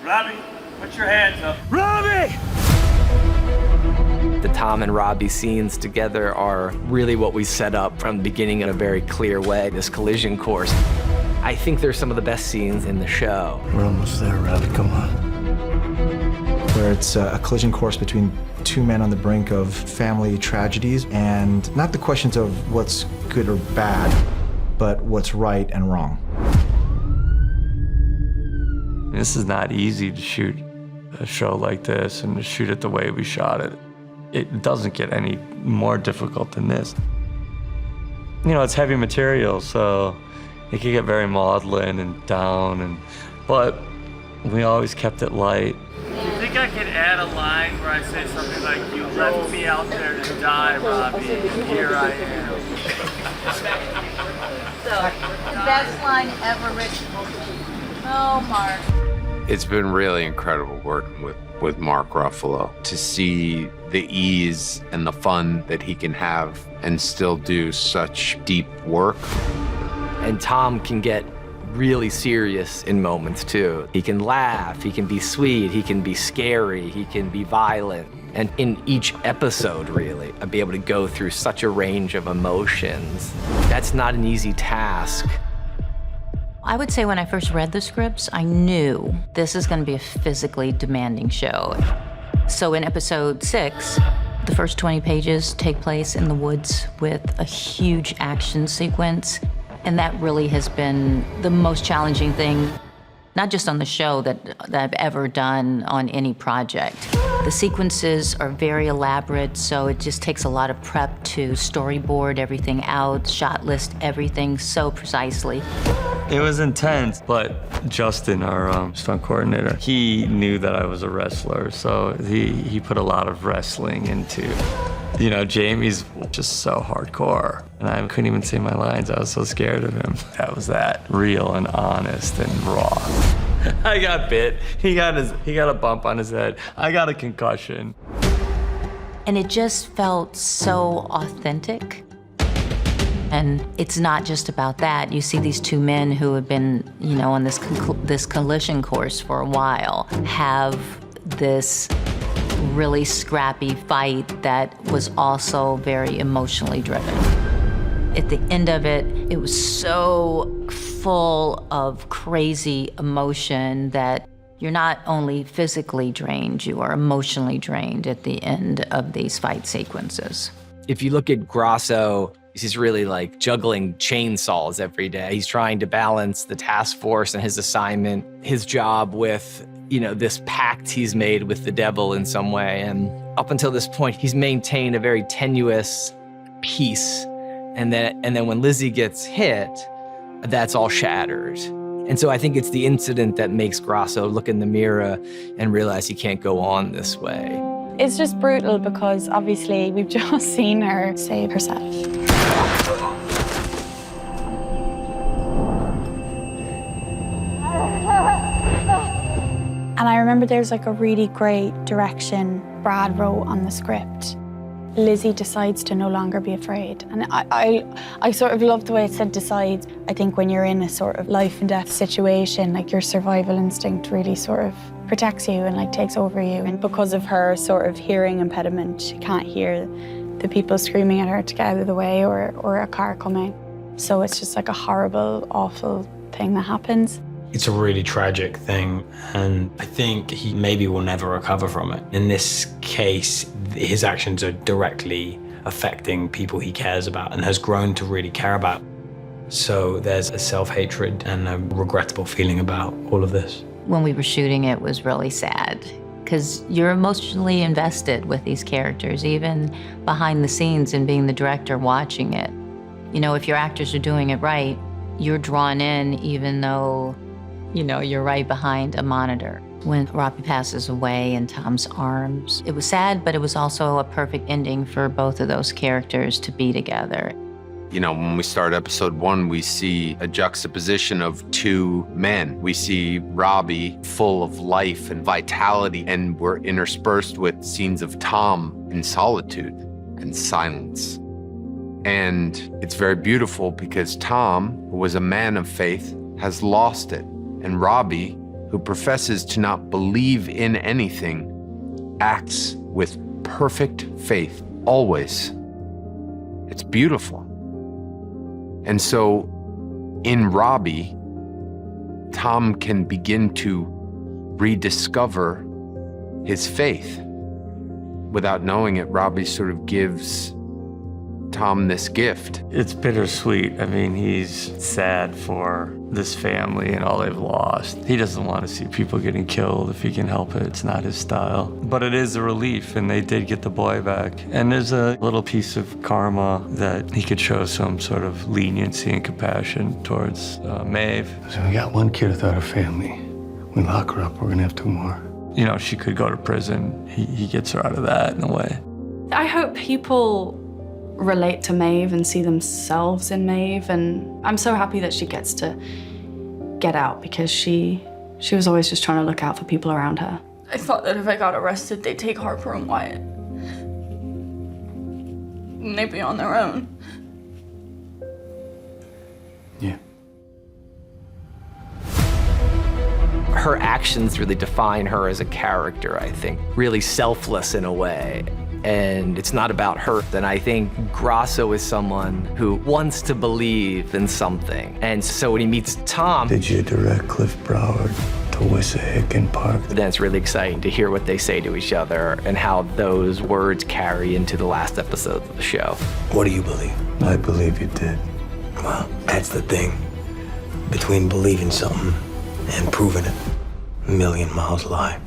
Robbie, put your hands up. Robbie! The Tom and Robbie scenes together are really what we set up from the beginning in a very clear way, this collision course. I think they're some of the best scenes in the show. We're almost there, Robbie, come on. Where it's a collision course between two men on the brink of family tragedies, and not the questions of what's good or bad, but what's right and wrong. This is not easy to shoot a show like this and to shoot it the way we shot it. It doesn't get any more difficult than this. You know, it's heavy material, so it can get very maudlin and down, but we always kept it light. Do you think I could add a line where I say something like, "You left me out there to die, Robbie, and here I am"? So, best line ever written. Oh, Mark. It's been really incredible working with Mark Ruffalo, to see the ease and the fun that he can have and still do such deep work. And Tom can get really serious in moments too. He can laugh, he can be sweet, he can be scary, he can be violent. And in each episode, really, I'd be able to go through such a range of emotions. That's not an easy task. I would say when I first read the scripts, I knew this is going to be a physically demanding show. So in episode 6, the first 20 pages take place in the woods with a huge action sequence. And that really has been the most challenging thing, not just on the show that I've ever done on any project. The sequences are very elaborate, so it just takes a lot of prep to storyboard everything out, shot list everything so precisely. It was intense, but Justin, our stunt coordinator, he knew that I was a wrestler, so he put a lot of wrestling into. You know, Jamie's just so hardcore, and I couldn't even say my lines. I was so scared of him. That was that, real and honest and raw. I got bit. He got a bump on his head. I got a concussion. And it just felt so authentic. And it's not just about that. You see these two men who have been, you know, on this collision course for a while, have this really scrappy fight that was also very emotionally driven. At the end of it, it was so full of crazy emotion that you're not only physically drained, you are emotionally drained at the end of these fight sequences. If you look at Grasso, he's really like juggling chainsaws every day. He's trying to balance the task force and his assignment, his job with, you know, this pact he's made with the devil in some way. And up until this point, he's maintained a very tenuous peace. And then when Lizzie gets hit, that's all shattered. And so I think it's the incident that makes Grasso look in the mirror and realize he can't go on this way. It's just brutal because obviously we've just seen her save herself. And I remember there's like a really great direction Brad wrote on the script. Lizzie decides to no longer be afraid. And I sort of love the way it said decides. I think when you're in a sort of life and death situation, like your survival instinct really sort of protects you and like takes over you. And because of her sort of hearing impediment, she can't hear the people screaming at her to get out of the way or a car coming. So it's just like a horrible, awful thing that happens. It's a really tragic thing, and I think he maybe will never recover from it. In this case, his actions are directly affecting people he cares about and has grown to really care about. So there's a self-hatred and a regrettable feeling about all of this. When we were shooting, it was really sad because you're emotionally invested with these characters, even behind the scenes and being the director watching it. You know, if your actors are doing it right, you're drawn in even though, you know, you're right behind a monitor. When Robbie passes away in Tom's arms, it was sad, but it was also a perfect ending for both of those characters to be together. You know, when we start episode 1, we see a juxtaposition of two men. We see Robbie full of life and vitality, and we're interspersed with scenes of Tom in solitude and silence. And it's very beautiful because Tom, who was a man of faith, has lost it. And Robbie, who professes to not believe in anything, acts with perfect faith, always. It's beautiful. And so in Robbie, Tom can begin to rediscover his faith. Without knowing it, Robbie sort of gives Tom this gift. It's bittersweet. I mean, he's sad for this family and all they've lost. He doesn't want to see people getting killed if he can help it. It's not his style. But it is a relief, and they did get the boy back. And there's a little piece of karma that he could show some sort of leniency and compassion towards Maeve. So we got one kid without a family. We lock her up, we're gonna have two more. You know, she could go to prison. He gets her out of that in a way. I hope people relate to Maeve and see themselves in Maeve, and I'm so happy that she gets to get out because she was always just trying to look out for people around her. I thought that if I got arrested, they'd take Harper and Wyatt. And they'd be on their own. Yeah. Her actions really define her as a character, I think. Really selfless in a way. And it's not about her. And I think Grasso is someone who wants to believe in something. And so when he meets Tom, Did you direct Cliff Broward to Wissahickon Park? then it's really exciting to hear what they say to each other and how those words carry into the last episode of the show. What do you believe? I believe you did. Well, that's the thing. Between believing something and proving it, a million miles lie.